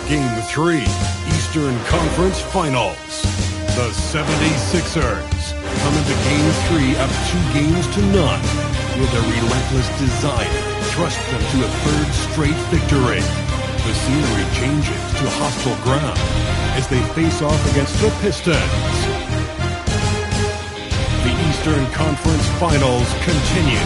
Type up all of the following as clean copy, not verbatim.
Game 3, Eastern Conference Finals. The 76ers come into Game 3 up 2-0 with a relentless desire thrust them to a third straight victory. The scenery changes to hostile ground as they face off against the Pistons. The Eastern Conference Finals continue.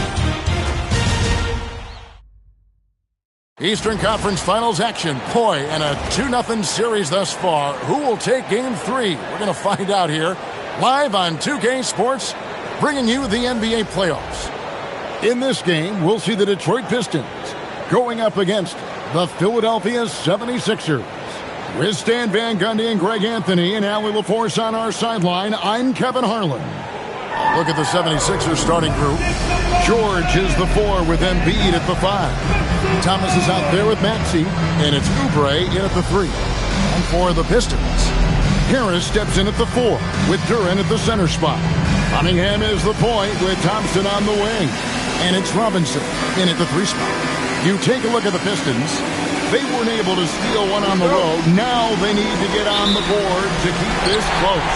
Eastern Conference Finals action. Boy, and a 2-0 series thus far. Who will take Game 3? We're going to find out here. Live on 2K Sports, bringing you the NBA Playoffs. In this game, we'll see the Detroit Pistons going up against the Philadelphia 76ers. With Stan Van Gundy and Greg Anthony and Allie LaForce on our sideline, I'm Kevin Harlan. Look at the 76ers starting group. George is the 4 with Embiid at the 5. Thomas is out there with Maxey, and it's Oubre in at the 3. And for the Pistons, Harris steps in at the 4 with Duren at the center spot. Cunningham is the point with Thompson on the wing. And it's Robinson in at the 3 spot. You take a look at the Pistons. They weren't able to steal one on the road. Now they need to get on the board to keep this close.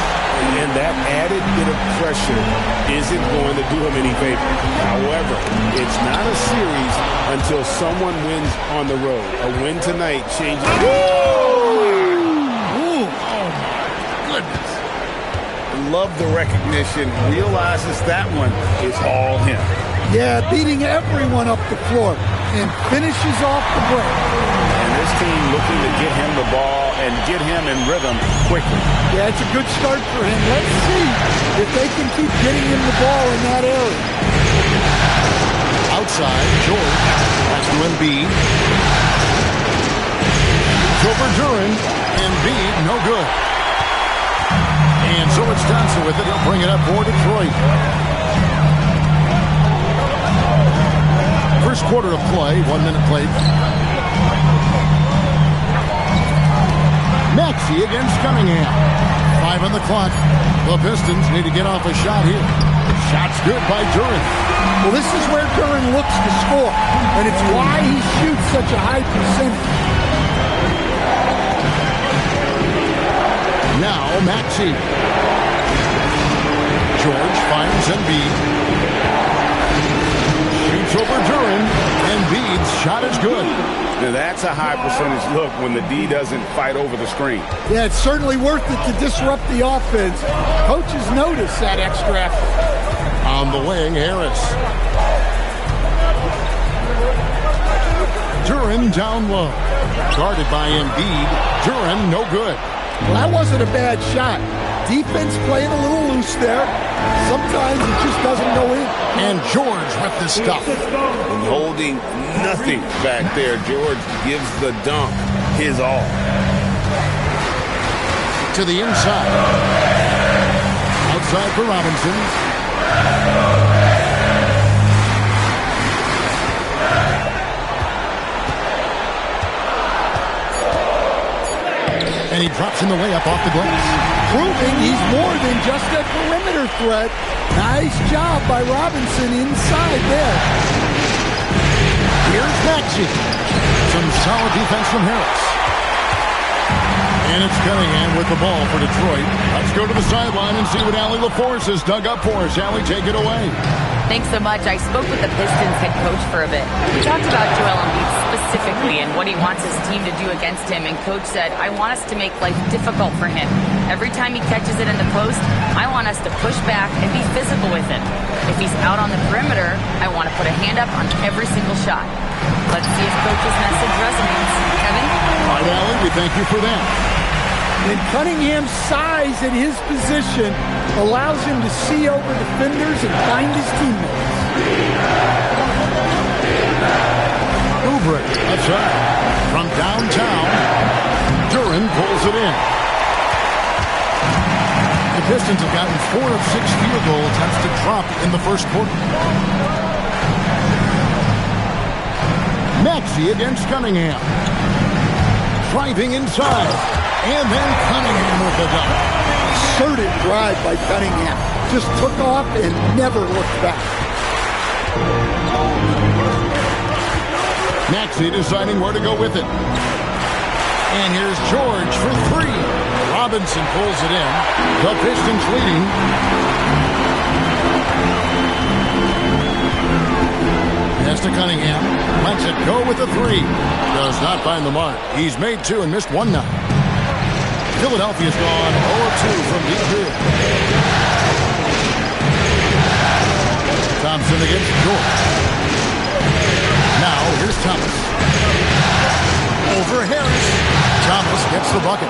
And that added bit of pressure isn't going to do him any favor. However, it's not a series until someone wins on the road. A win tonight changes. Ooh, oh my goodness. Love the recognition. Realizes that one is all him. Yeah, beating everyone up the floor and finishes off the break. And this team looking to get him the ball and get him in rhythm quickly. Yeah, it's a good start for him. Let's see if they can keep getting him the ball in that area. Outside, George has to Embiid. It's over Duren. Embiid, no good. And so it's Johnson with it. He'll bring it up for Detroit. First quarter of play, 1 minute played. Maxey against Cunningham. 5 on the clock. The Pistons need to get off a shot here. Shot's good by Duren. Well, this is where Duren looks to score, and it's why he shoots such a high percentage. Now Maxey. George finds Embiid. Shoots over Duren. Embiid's shot is good. Now that's a high percentage look when the D doesn't fight over the screen. Yeah, it's certainly worth it to disrupt the offense. Coaches notice that extra effort. On the wing, Harris. Duren down low. Guarded by Embiid. Duren, no good. Well, that wasn't a bad shot. Defense playing a little loose there. Sometimes it just doesn't go in. And George with the stuff. And holding nothing back there. George gives the dunk his all. To the inside. Outside for Robinson. And he drops in the layup off the glass. Proving he's more than just a perimeter threat. Nice job by Robinson inside there. Here's Maxey. Some solid defense from Harris. And it's Cunningham with the ball for Detroit. Let's go to the sideline and see what Allie LaForce has dug up for us. Allie, take it away. Thanks so much. I spoke with the Pistons head coach for a bit. We talked about Joel Embiid specifically and what he wants his team to do against him. And coach said, I want us to make life difficult for him. Every time he catches it in the post, I want us to push back and be physical with him. If he's out on the perimeter, I want to put a hand up on every single shot. Let's see if coach's message resonates. Kevin? All right, Allie, we thank you for that. And Cunningham's size at his position allows him to see over defenders and find his teammates. Oubre, outside. From downtown, Duren pulls it in. The Pistons have gotten 4 of 6 field goal attempts to drop in the first quarter. Maxey against Cunningham. Driving inside. And then Cunningham with the dunk. Assertive drive by Cunningham. Just took off and never looked back. Maxey deciding where to go with it. And here's George for three. Robinson pulls it in. The Pistons leading. Pass to Cunningham. Lets it go with a three. Does not find the mark. He's made two and missed one now. Philadelphia's gone 0-2 from deep field. Thompson against George. Now here's Thomas. Over Harris. Thomas gets the bucket.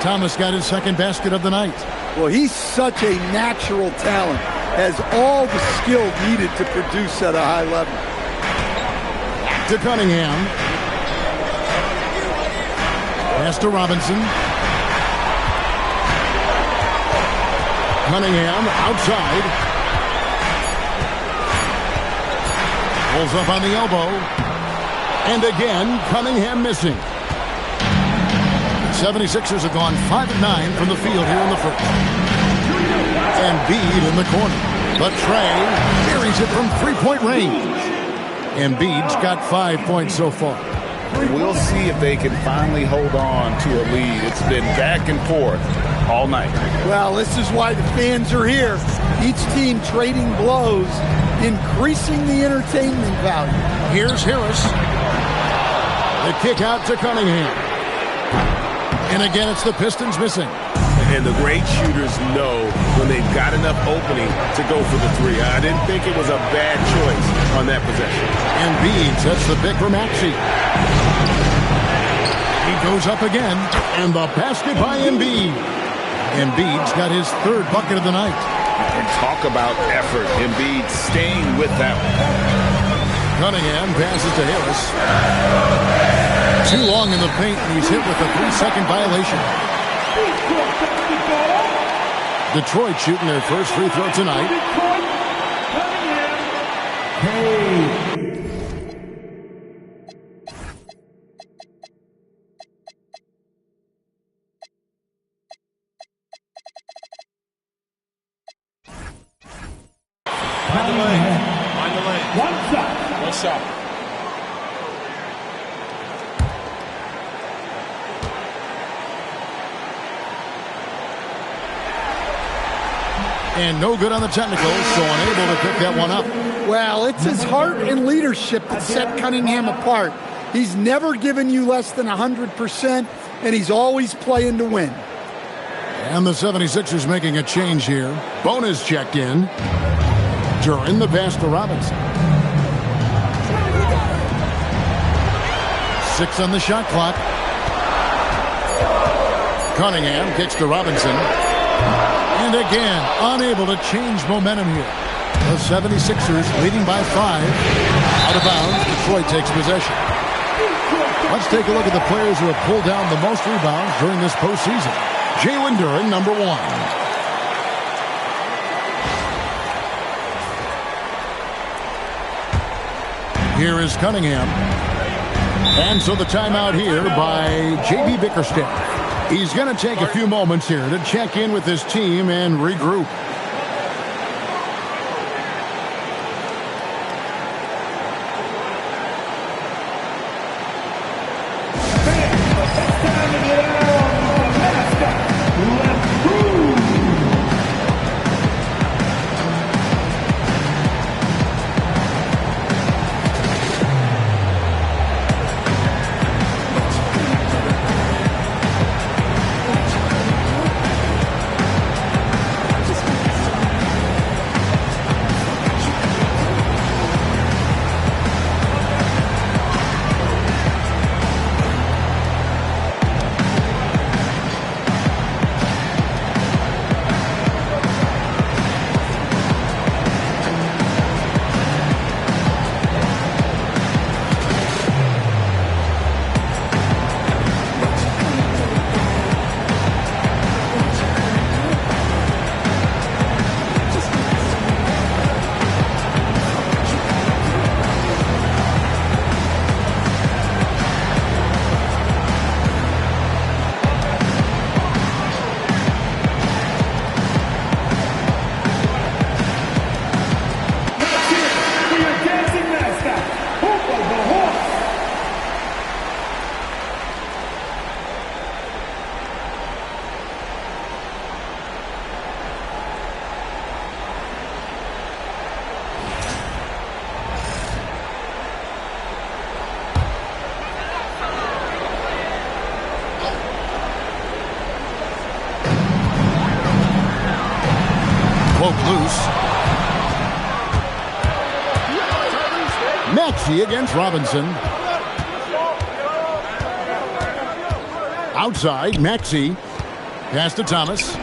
Thomas got his second basket of the night. Well, he's such a natural talent. Has all the skill needed to produce at a high level. To Cunningham. Pass to Robinson. Cunningham outside. Pulls up on the elbow. And again, Cunningham missing. The 76ers have gone 5 of 9 from the field here in the first. Embiid in the corner. But Trey carries it from three-point range. Embiid's got 5 points so far. We'll see if they can finally hold on to a lead. It's been back and forth all night. Well, this is why the fans are here. Each team trading blows, increasing the entertainment value. Here's Harris. The kick out to Cunningham. And again, it's the Pistons missing. And the great shooters know when they've got enough opening to go for the three. I didn't think it was a bad choice on that possession. Embiid sets the pick for Maxey. He goes up again, and the basket by Embiid. Embiid's got his third bucket of the night. And talk about effort. Embiid staying with that one. Cunningham passes to Harris. Too long in the paint, and he's hit with a 3-second violation. Detroit shooting their first free throw tonight. On the lane. One shot. And no good on the technical, so unable to pick that one up. Well, it's his heart and leadership that set Cunningham apart. He's never given you less than 100%, and he's always playing to win. And the 76ers making a change here. Bonus checked in. During the pass to Robinson. 6 on the shot clock. Cunningham kicks to Robinson. And again, unable to change momentum here. The 76ers leading by 5. Out of bounds, Detroit takes possession. Let's take a look at the players who have pulled down the most rebounds during this postseason. Jalen Duren, number 1. Here is Cunningham. And so the timeout here by J.B. Bickerstaff. He's going to take a few moments here to check in with his team and regroup. Maxey against Robinson. Outside, Maxey. Pass to Thomas.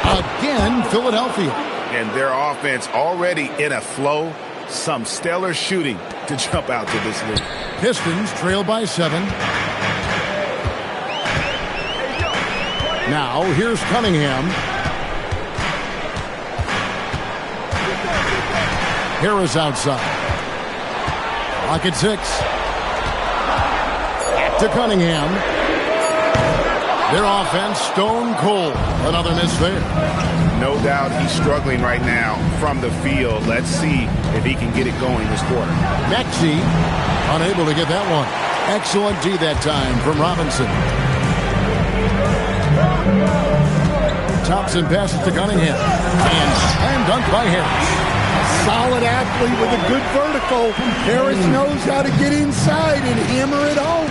Again, Philadelphia. And their offense already in a flow. Some stellar shooting to jump out to this lead. Pistons trail by 7. Now, here's Cunningham. Harris outside. Clock at 6. Back to Cunningham. Their offense stone cold. Another miss there. No doubt he's struggling right now from the field. Let's see if he can get it going this quarter. Maxey unable to get that one. Excellent D that time from Robinson. Thompson passes to Cunningham. And slam dunk by Harris. Solid athlete with a good vertical. Harris knows how to get inside and hammer it home.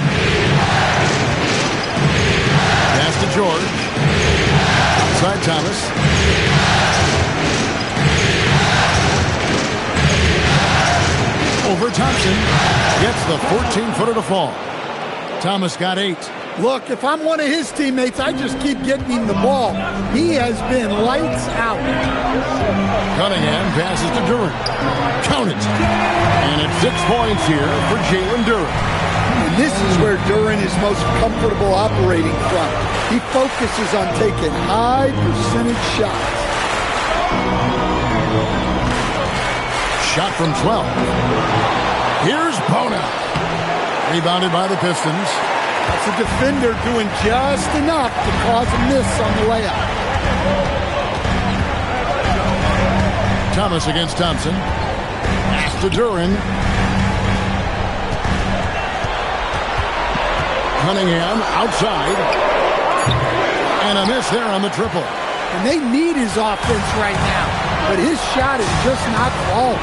Pass to George. Outside Thomas. Over Thompson. Gets the 14-footer to fall. Thomas got 8. Look, if I'm one of his teammates, I just keep getting him the ball. He has been lights out. Cunningham passes to Durant. Count it. And it's 6 points here for Jalen Durant. And this is where Durant is most comfortable operating from. He focuses on taking high percentage shots. Shot from 12. Here's Bona. Rebounded by the Pistons. That's a defender doing just enough to cause a miss on the layup. Thomas against Thompson. Pass to Duran. Cunningham outside. And a miss there on the triple. And they need his offense right now, but his shot is just not falling.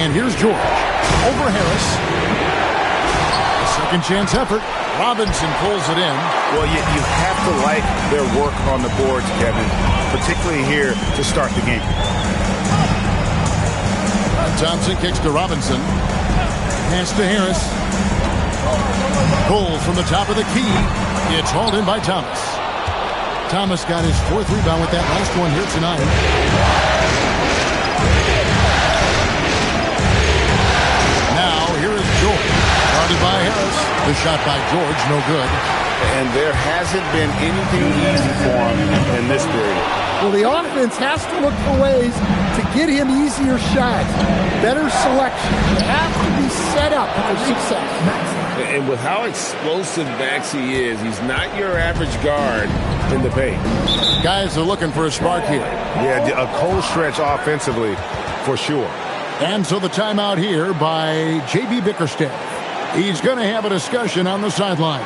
And here's George. Over Harris. A second chance effort. Robinson pulls it in. Well, you have to like their work on the boards, Kevin, particularly here to start the game. Thompson kicks to Robinson. Pass to Harris. Pull from the top of the key. It's hauled in by Thomas. Thomas got his 4th rebound with that last one here tonight. Now, here is George. Guarded by Harris. The shot by George, no good. And there hasn't been anything easy for him in this period. Well, the offense has to look for ways to get him easier shots. Better selection. You have to be set up for success. And with how explosive Maxey is, he's not your average guard in the paint. Guys are looking for a spark here. Yeah, a cold stretch offensively for sure. And so the timeout here by J.B. Bickerstaff. He's going to have a discussion on the sideline.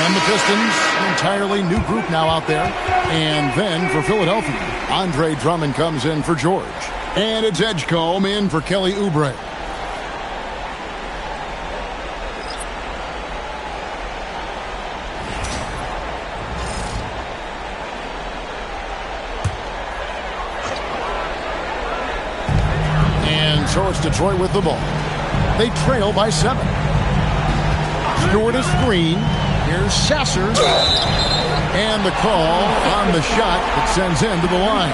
And the Pistons, an entirely new group now out there. And then for Philadelphia, Andre Drummond comes in for George. And it's Edgecombe in for Kelly Oubre. And so it's Detroit with the ball. They trail by 7. Stewart a screen. Here's Sasser. And the call on the shot that sends him to the line.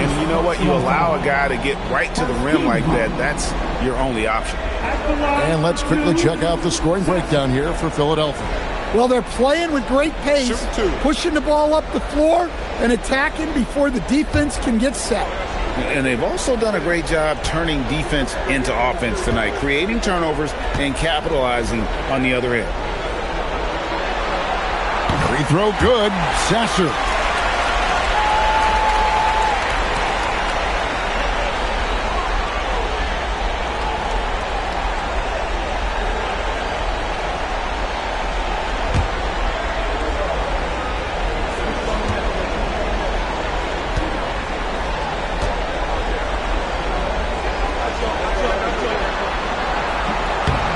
And you know what? You allow a guy to get right to the rim like that. That's your only option. And let's quickly check out the scoring breakdown here for Philadelphia. Well, they're playing with great pace, pushing the ball up the floor and attacking before the defense can get set. And they've also done a great job turning defense into offense tonight, creating turnovers and capitalizing on the other end. Free throw good. Sasser.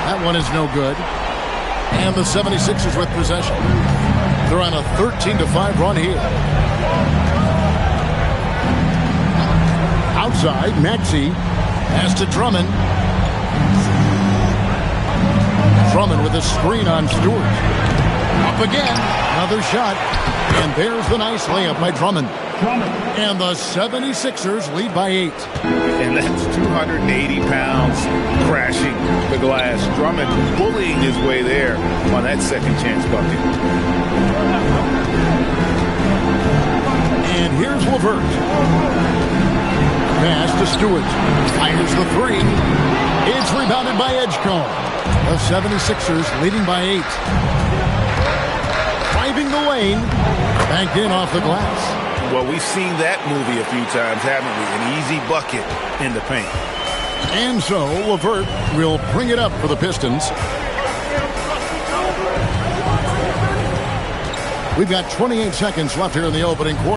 That one is no good. And the 76ers with possession. They're on a 13-5 run here. Outside, Maxey pass to Drummond. Drummond with a screen on Stewart. Up again. Another shot. And there's the nice layup by Drummond. And the 76ers lead by 8. And that's 280 pounds crashing the glass. Drummond bullying his way there on that second chance bucket. And here's LeVert. Pass to Stewart. Fires the 3. It's rebounded by Edgecombe. The 76ers leading by 8. Driving the lane. Banked in off the glass. Well, we've seen that movie a few times, haven't we? An easy bucket in the paint. And so LeVert will bring it up for the Pistons. We've got 28 seconds left here in the opening quarter.